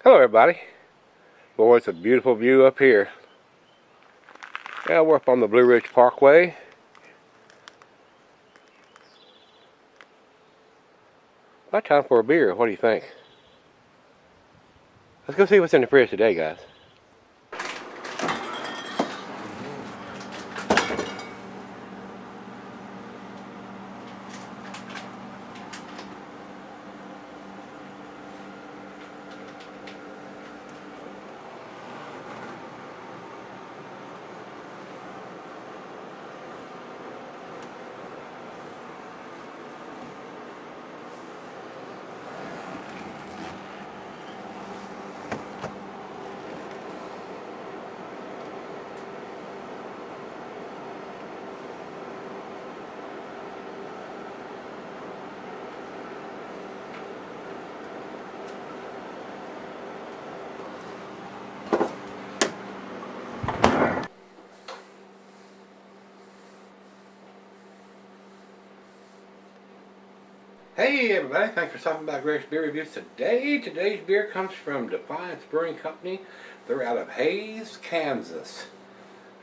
Hello everybody. Boy, it's a beautiful view up here. Yeah, we're up on the Blue Ridge Parkway. About time for a beer. What do you think? Let's go see what's in the fridge today, guys. Hey everybody, thanks for stopping by Gregsbeerreviews today. Today's beer comes from Defiance Brewing Company. They're out of Hays, Kansas.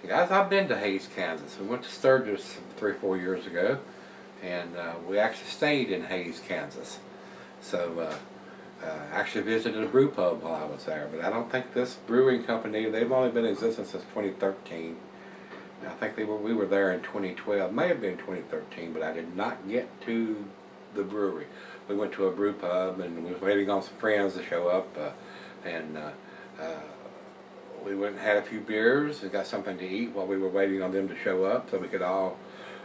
Guys, I've been to Hays, Kansas. We went to Sturgis 3 or 4 years ago, and we actually stayed in Hays, Kansas. So, actually visited a brew pub while I was there, but I don't think this brewing company, they've only been in existence since 2013. I think we were there in 2012, may have been 2013, but I did not get to the brewery. We went to a brew pub and we were waiting on some friends to show up, and we went and had a few beers and got something to eat while we were waiting on them to show up, so we could all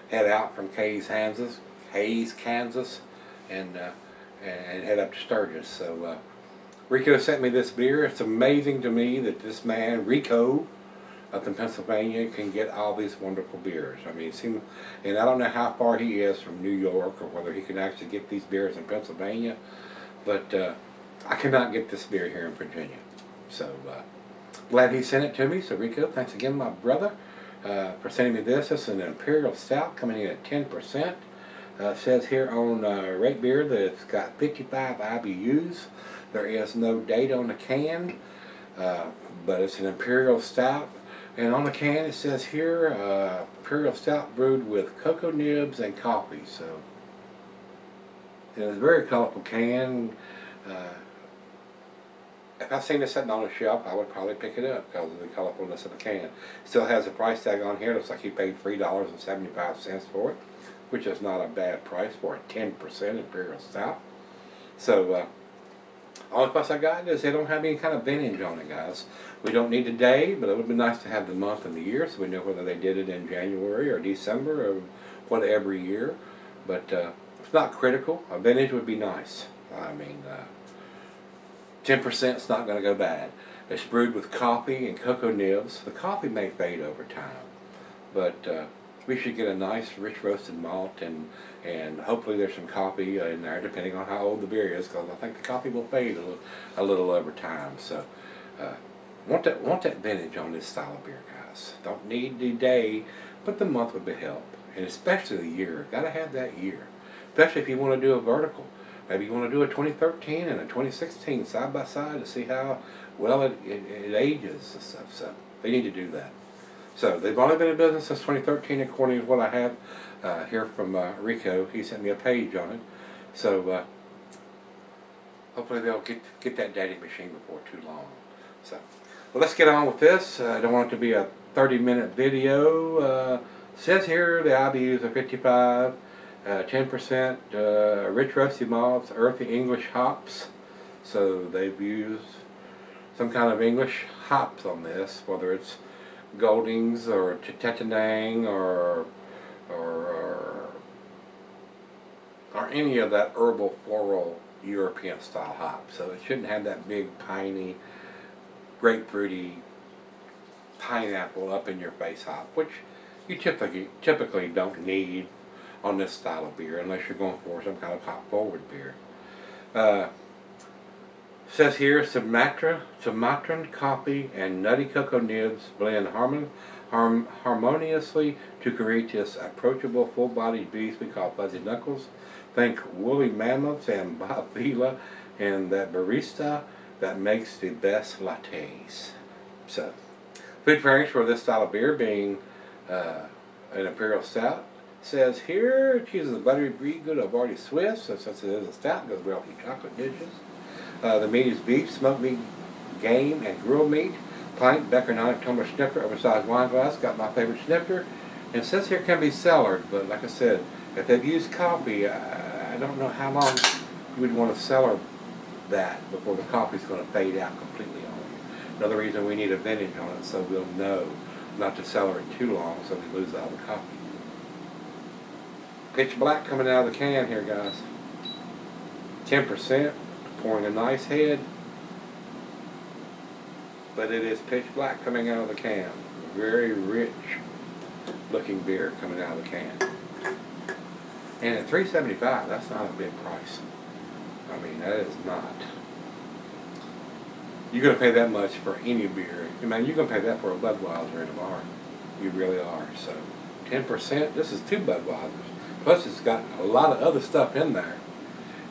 head out from Hays, Kansas, and head up to Sturgis. So Rico sent me this beer. It's amazing to me that this man, Rico, up in Pennsylvania, can get all these wonderful beers. I mean, and I don't know how far he is from New York or whether he can actually get these beers in Pennsylvania, but I cannot get this beer here in Virginia. So glad he sent it to me. So Rico, thanks again, my brother, for sending me this. This is an Imperial Stout coming in at 10%. It says here on Rate Beer that it's got 55 IBUs. There is no date on the can, but it's an Imperial Stout. And on the can it says here, Imperial Stout brewed with cocoa nibs and coffee. So it's a very colorful can. If I seen this sitting on a shelf, I would probably pick it up because of the colorfulness of the can. Still has a price tag on here. Looks like he paid $3.75 for it, which is not a bad price for a 10% Imperial Stout. So only plus I got is they don't have any kind of vintage on it, guys. We don't need the day, but it would be nice to have the month and the year so we know whether they did it in January or December or whatever year. But it's not critical. A vintage would be nice. I mean, 10% is not going to go bad. It's brewed with coffee and cocoa nibs. The coffee may fade over time, but we should get a nice rich roasted malt, and hopefully there's some coffee in there depending on how old the beer is, because I think the coffee will fade a little over time. So want that vintage on this style of beer, guys. Don't need the day, but the month would be help, and especially the year. Got to have that year, especially if you want to do a vertical. Maybe you want to do a 2013 and a 2016 side by side to see how well it ages and stuff. So they need to do that. So they've only been in business since 2013, according to what I have here from Rico. He sent me a page on it. So hopefully they'll get that dating machine before too long. So, well, let's get on with this. I don't want it to be a 30-minute video. Says here the IBUs are 55, 10% rich rusty malts, earthy English hops. So they've used some kind of English hops on this, whether it's Goldings or Tetanang or any of that herbal floral European style hop. So it shouldn't have that big piney, grapefruity, pineapple up in your face hop, which you typically don't need on this style of beer unless you're going for some kind of hop forward beer. Says here, Sumatran coffee and nutty cocoa nibs blend harmoniously to create this approachable full-bodied beast we call fuzzy knuckles. Think woolly mammoths and Bob Vila and that barista that makes the best lattes. So, food pairings for this style of beer being an Imperial Stout. Says here it uses a buttery brie good of barley Swiss, so since it is a stout, it goes well with chocolate dishes. The meat is beef, smoked meat, game, and grilled meat. Pint, Becker 9 tumbler snifter, oversized wine glass. Got my favorite snifter. And it says here can be cellared, but like I said, if they've used coffee, I don't know how long you would want to cellar that before the coffee's going to fade out completely on you. Another reason we need a vintage on it, so we'll know not to cellar it too long so we lose all the coffee. Pitch black coming out of the can here, guys. 10%, pouring a nice head. But it is pitch black coming out of the can. Very rich looking beer coming out of the can. And at $3.75, that's not a big price. I mean, that is not. You're going to pay that much for any beer. I mean, you're going to pay that for a Budweiser in a bar. You really are. So, 10%, this is 2 Budweisers. Plus, it's got a lot of other stuff in there.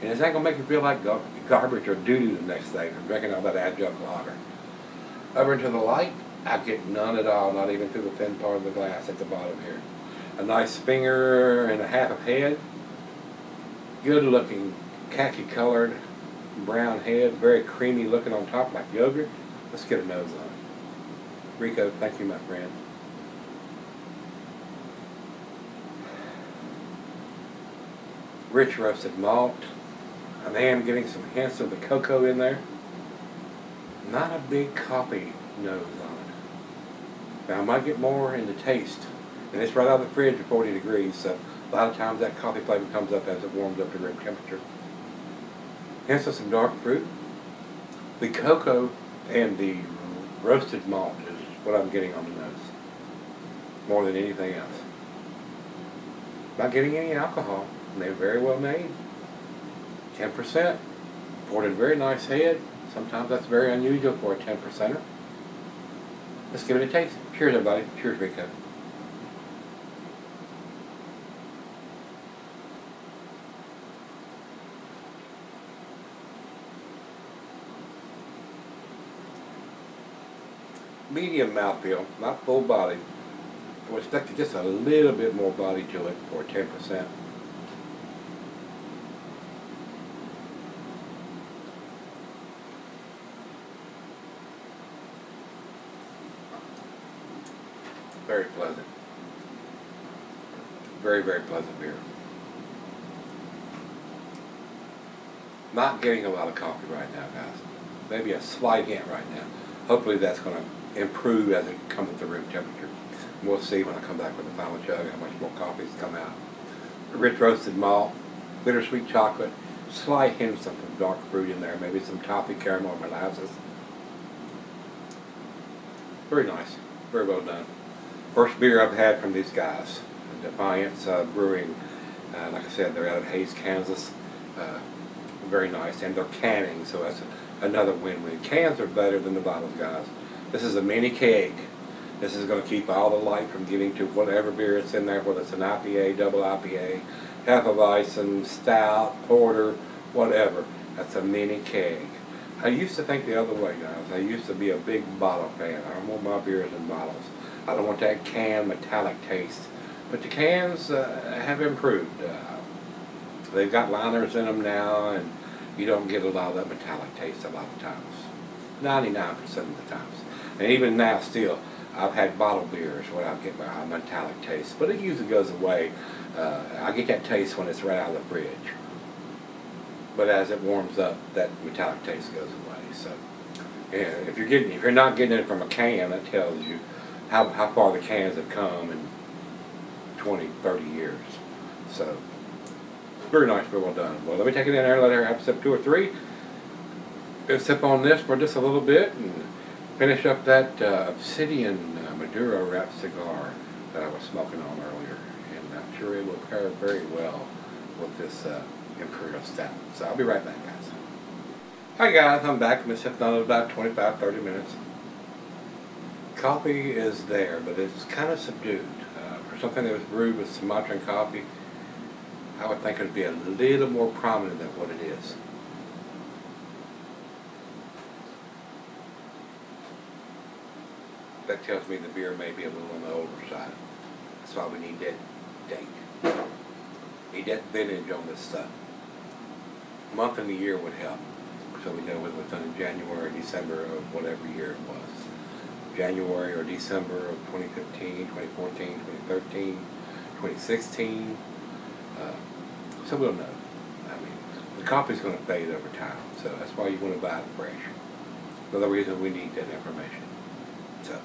And it's not going to make you feel like garbage or doo-doo the next day from drinking all that adjunct lager. Over into the light, I get none at all, not even through the thin part of the glass at the bottom here. A nice finger and a half of head. Good looking, khaki colored brown head, very creamy looking on top like yogurt. Let's get a nose on it. Rico, thank you, my friend. Rich roasted malt. I am getting some hints of the cocoa in there. Not a big coffee nose on it. Now I might get more in the taste. And it's right out of the fridge at 40 degrees, so a lot of times that coffee flavor comes up as it warms up to room temperature. Hints of some dark fruit. The cocoa and the roasted malt is what I'm getting on the nose. More than anything else. Not getting any alcohol. And they're very well made. 10%. Poured in a very nice head. Sometimes that's very unusual for a 10%er. Let's give it a taste. Cheers, everybody. Cheers, Rico. Medium mouthfeel, not full body. I would expect just a little bit more body to it for 10%. Very pleasant. Very, very pleasant beer. Not getting a lot of coffee right now, guys. Maybe a slight hint right now. Hopefully that's going to improve as it comes to room temperature. We'll see when I come back with the final chug how much more coffee's come out. Rich roasted malt, bittersweet chocolate, slight hints of some dark fruit in there, maybe some toffee, caramel, molasses. Very nice. Very well done. First beer I've had from these guys, Defiance Brewing. Like I said, they're out of Hays, Kansas. Very nice, and they're canning, so that's another win-win. Cans are better than the bottles, guys. This is a mini keg. This is going to keep all the light from getting to whatever beer it's in there, whether it's an IPA, double IPA, Hefeweizen, stout, porter, whatever. That's a mini keg. I used to think the other way, guys. I used to be a big bottle fan. I want my beers in bottles. I don't want that can metallic taste. But the cans have improved. They've got liners in them now, and you don't get a lot of that metallic taste a lot of times. 99% of the times. And even now still, I've had bottled beers where I get my metallic taste. But it usually goes away. I get that taste when it's right out of the fridge. But as it warms up, that metallic taste goes away. So, yeah, if you're not getting it from a can, that tells you how far the cans have come in 20, 30 years. So, very nice, very well done. Well, let me take it in there and let her have sip 2 or 3. Gonna sip on this for just a little bit and finish up that Obsidian Maduro wrapped cigar that I was smoking on earlier. And I'm sure it will pair very well with this Imperial Stout. So I'll be right back, guys. Hi guys, I'm back. I've been sipping on it about 25-30 minutes. Coffee is there, but it's kind of subdued. For something that was brewed with Sumatran coffee, I would think it would be a little more prominent than what it is. that tells me the beer may be a little on the older side. That's why we need that date. Need that vintage on this stuff. Month and the year would help, so we know whether it was done in January, December of whatever year it was. January or December of 2015, 2014, 2013, 2016. So we'll know. I mean, the coffee's going to fade over time, so that's why you want to buy it fresh. Another reason we need that information. So,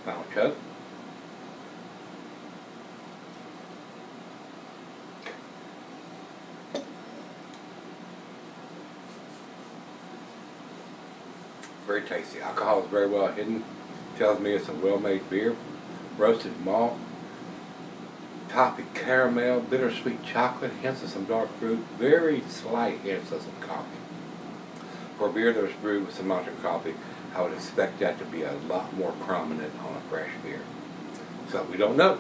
final chug. Very tasty. Alcohol is very well hidden. Tells me it's a well-made beer. Roasted malt, toffee caramel, bittersweet chocolate, hints of some dark fruit, very slight hints of some coffee. For a beer that was brewed with some mountain coffee, I would expect that to be a lot more prominent on a fresh beer. So we don't know.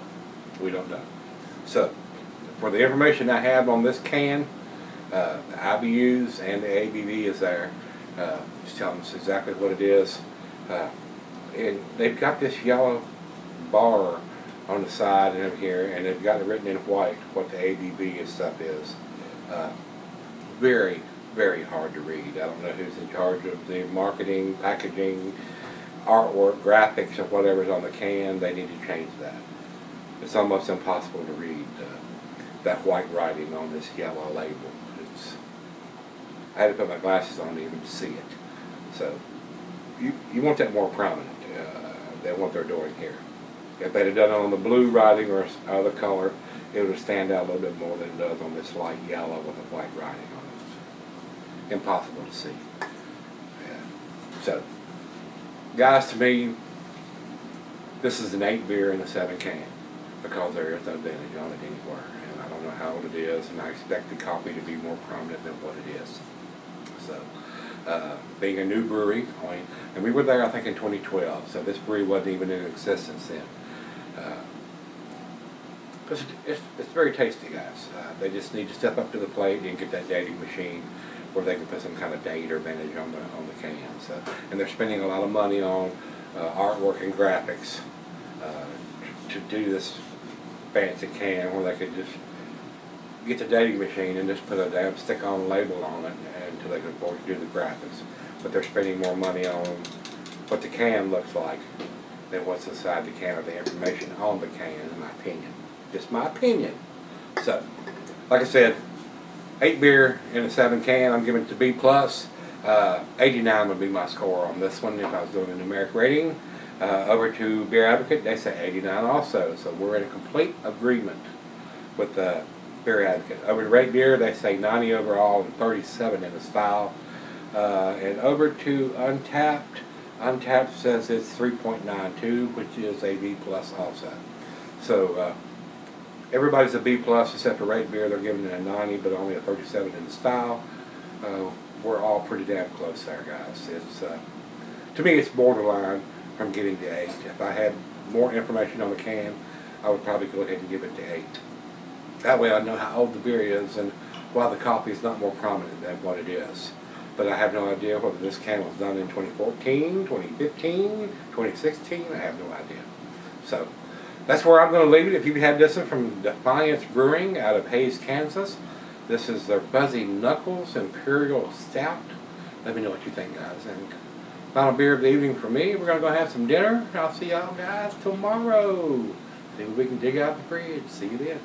We don't know. So for the information I have on this can, the IBUs and the ABV is there. Just telling us exactly what it is. And they've got this yellow bar on the side and over here, and they've got it written in white what the ABV and stuff is. Very, very hard to read. I don't know who's in charge of the marketing, packaging, artwork, graphics, or whatever's on the can. They need to change that. It's almost impossible to read that white writing on this yellow label. I had to put my glasses on even to see it. So you want that more prominent than what they're doing here. If they'd have done it on the blue writing or other color, it would stand out a little bit more than it does on this light yellow with a white writing on it. Impossible to see. Yeah. So, guys, to me, this is an 8 beer in a 7 can because there is no vintage on it anywhere. And I don't know how old it is, and I expect the coffee to be more prominent than what it is. So, being a new brewery, and we were there I think in 2012, so this brewery wasn't even in existence then. It's very tasty, guys. They just need to step up to the plate and get that dating machine where they can put some kind of date or vintage on the can. So, and they're spending a lot of money on artwork and graphics to do this fancy can where they could just get the dating machine and just put a damn stick-on label on it until they can afford to do the graphics. But they're spending more money on what the can looks like than what's inside the can or the information on the can, in my opinion. Just my opinion. So, like I said, 8 beer in a 7 can, I'm giving it to B+. 89 would be my score on this one if I was doing a numeric rating. Over to Beer Advocate, they say 89 also. So we're in a complete agreement with the Beer Advocate. Over to Rate Beer, they say 90 overall and 37 in the style. And over to Untapped, Untapped says it's 3.92, which is a B+ also. So everybody's a B+ except for Rate Beer. They're giving it a 90, but only a 37 in the style. We're all pretty damn close there, guys. It's to me, it's borderline from getting to 8. If I had more information on the can, I would probably go ahead and give it to 8. That way I know how old the beer is and why the coffee is not more prominent than what it is. But I have no idea whether this can was done in 2014, 2015, 2016. I have no idea. So that's where I'm going to leave it. If you had this one from Defiance Brewing out of Hays, Kansas, this is their Fuzzy Knuckles Imperial Stout. Let me know what you think, guys. And final beer of the evening for me. We're going to go have some dinner. I'll see y'all guys tomorrow. See if we can dig out the fridge. See you then.